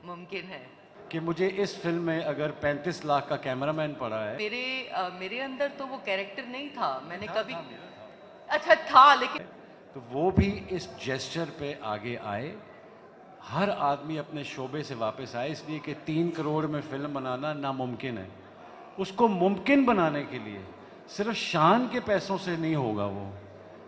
मुमकिन है कि मुझे इस फिल्म में अगर 35 लाख का कैमरामैन पड़ा है। मेरे अंदर तो वो कैरेक्टर नहीं था, मैंने कभी अच्छा था लेकिन तो वो भी इस जेस्चर पे आगे आए, हर आदमी अपने शोबे से वापस आए, इसलिए कि 3 करोड़ में फिल्म बनाना नामुमकिन है। उसको मुमकिन बनाने के लिए सिर्फ शान के पैसों से नहीं होगा।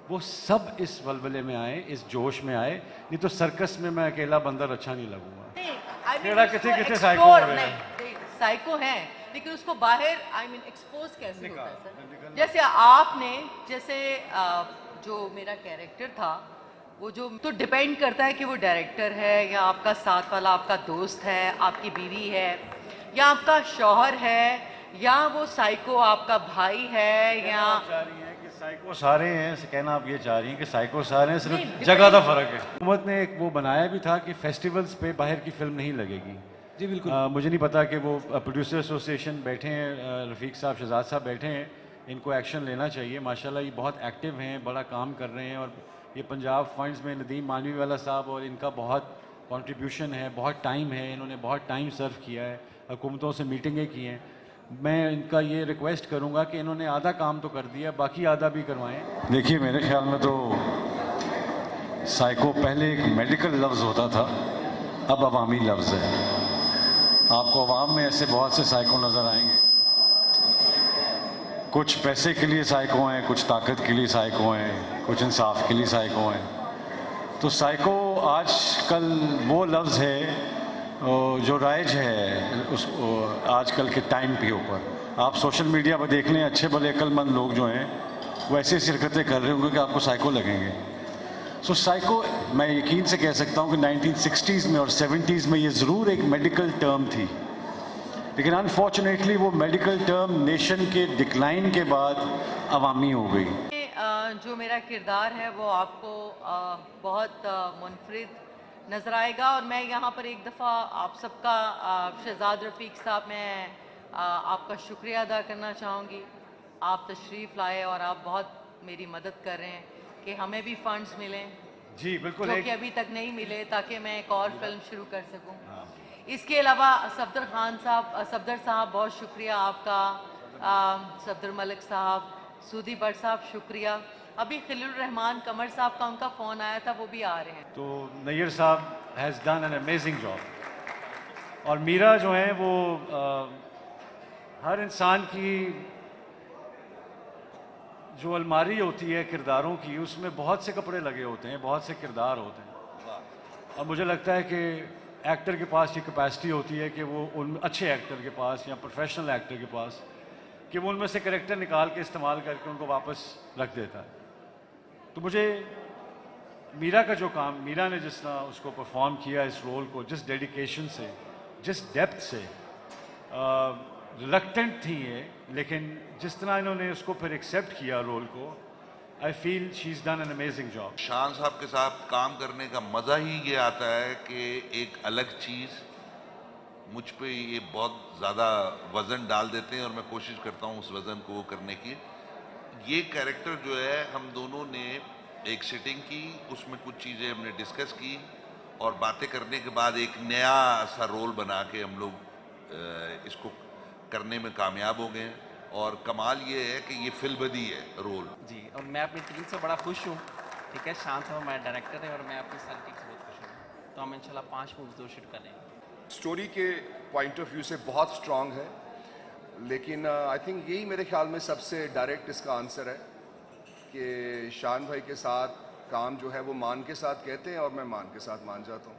वो सब इस वलवले में आए, इस जोश में आए, नहीं तो सर्कस में मैं अकेला बंदर अच्छा नहीं लगूंगा। नहीं, कितने कितने साइको साइको हो रहे हैं। नहीं, साइको हैं लेकिन उसको बाहर एक्सपोज कैसे होता है सर? जैसे आपने जो मेरा कैरेक्टर था वो जो तो डिपेंड करता है कि वो डायरेक्टर है या आपका साथ वाला आपका दोस्त है, आपकी बीवी है या आपका शौहर है या वो साइको आपका भाई है या साइको सारे हैं, कहना आप ये चाह रही हैं कि साइको सारे हैं, नहीं, सिर्फ जगह का फर्क है। हुकूमत ने एक वो बनाया भी था कि फेस्टिवल्स पे बाहर की फिल्म नहीं लगेगी। जी बिल्कुल। मुझे नहीं पता कि वो प्रोड्यूसर एसोसिएशन बैठे हैं, रफ़ीक साहब, शहजाद साहब बैठे हैं, इनको एक्शन लेना चाहिए। माशाल्लाह ये बहुत एक्टिव हैं, बड़ा काम कर रहे हैं और ये पंजाब फंड्स में नदीम मानवी वाला साहब और इनका बहुत कंट्रीब्यूशन है, बहुत टाइम है, इन्होंने बहुत टाइम सर्व किया है, हुकूमतों से मीटिंगें की हैं। मैं इनका ये रिक्वेस्ट करूंगा कि इन्होंने आधा काम तो कर दिया, बाकी आधा भी करवाएं। देखिए मेरे ख्याल में तो साइको पहले एक मेडिकल लफ्ज़ होता था, अब अवामी लफ्ज़ है। आपको अवाम में ऐसे बहुत से साइको नज़र आएंगे, कुछ पैसे के लिए साइको हैं, कुछ ताकत के लिए साइको हैं, कुछ इंसाफ के लिए साइको हैं। तो साइको आजकल वो लफ्ज़ है जो राइज है उस आजकल के टाइम के ऊपर। आप सोशल मीडिया पर देख लें, अच्छे भले अक्लमंद लोग जो हैं वो ऐसी हरकतें कर रहे होंगे कि आपको साइको लगेंगे। सो साइको मैं यकीन से कह सकता हूँ कि 1960s में और 70s में ये ज़रूर एक मेडिकल टर्म थी, लेकिन अनफॉर्चुनेटली वो मेडिकल टर्म नेशन के डिक्लाइन के बाद अवामी हो गई। जो मेरा किरदार है वो आपको बहुत मुनफरिद नज़र आएगा और मैं यहाँ पर एक दफ़ा आप सबका शहजाद रफ़ीक साहब, मैं आपका शुक्रिया अदा करना चाहूँगी। आप तशरीफ़ लाए और आप बहुत मेरी मदद कर रहे हैं कि हमें भी फंड्स मिलें। जी बिल्कुल, जो कि अभी तक नहीं मिले, ताकि मैं एक और फिल्म शुरू कर सकूँ। इसके अलावा सफदर साहब बहुत शुक्रिया आपका, सफदर मलिक साहब, सूदी भट्ट साहब शुक्रिया। अभी खलील रहमान कमर साहब का उनका फ़ोन आया था, वो भी आ रहे हैं। तो नैयर साहब has done an amazing job और मीरा जो है वो हर इंसान की जो अलमारी होती है किरदारों की, उसमें बहुत से कपड़े लगे होते हैं, बहुत से किरदार होते हैं। और मुझे लगता है कि एक्टर के पास ये कैपेसिटी होती है कि वो उन अच्छे एक्टर के पास या प्रोफेशनल एक्टर के पास कि वो उनमें से कैरेक्टर निकाल के इस्तेमाल करके उनको वापस रख देता है। तो मुझे मीरा का जो काम, मीरा ने जिस तरह उसको परफॉर्म किया इस रोल को, जिस डेडिकेशन से, जिस डेप्थ से, रिलक्टेंट थी ये, लेकिन जिस तरह इन्होंने उसको फिर एक्सेप्ट किया रोल को, I feel she is done an amazing job. शान साहब के साथ काम करने का मज़ा ही ये आता है कि एक अलग चीज़ मुझ पे ये बहुत ज़्यादा वज़न डाल देते हैं और मैं कोशिश करता हूँ उस वज़न को वो करने की। ये कैरेक्टर जो है हम दोनों ने एक सिटिंग की, उसमें कुछ चीज़ें हमने डिस्कस की और बातें करने के बाद एक नया सा रोल बना के हम लोग इसको करने में कामयाब हो गए। और कमाल ये है कि ये फिल्मबदी है रोल जी, और मैं अपनी टीम से बड़ा खुश हूँ। ठीक है, शान साहब हमारे डायरेक्टर है और मैं अपनी सारी टीम से बहुत खुश हूँ। तो हम इंशाल्लाह 5 मूवीज दो शूट करेंगे। स्टोरी के पॉइंट ऑफ व्यू से बहुत स्ट्रांग है, लेकिन आई थिंक यही मेरे ख्याल में सबसे डायरेक्ट इसका आंसर है कि शान भाई के साथ काम जो है वो मान के साथ कहते हैं और मैं मान के साथ मान जाता हूँ।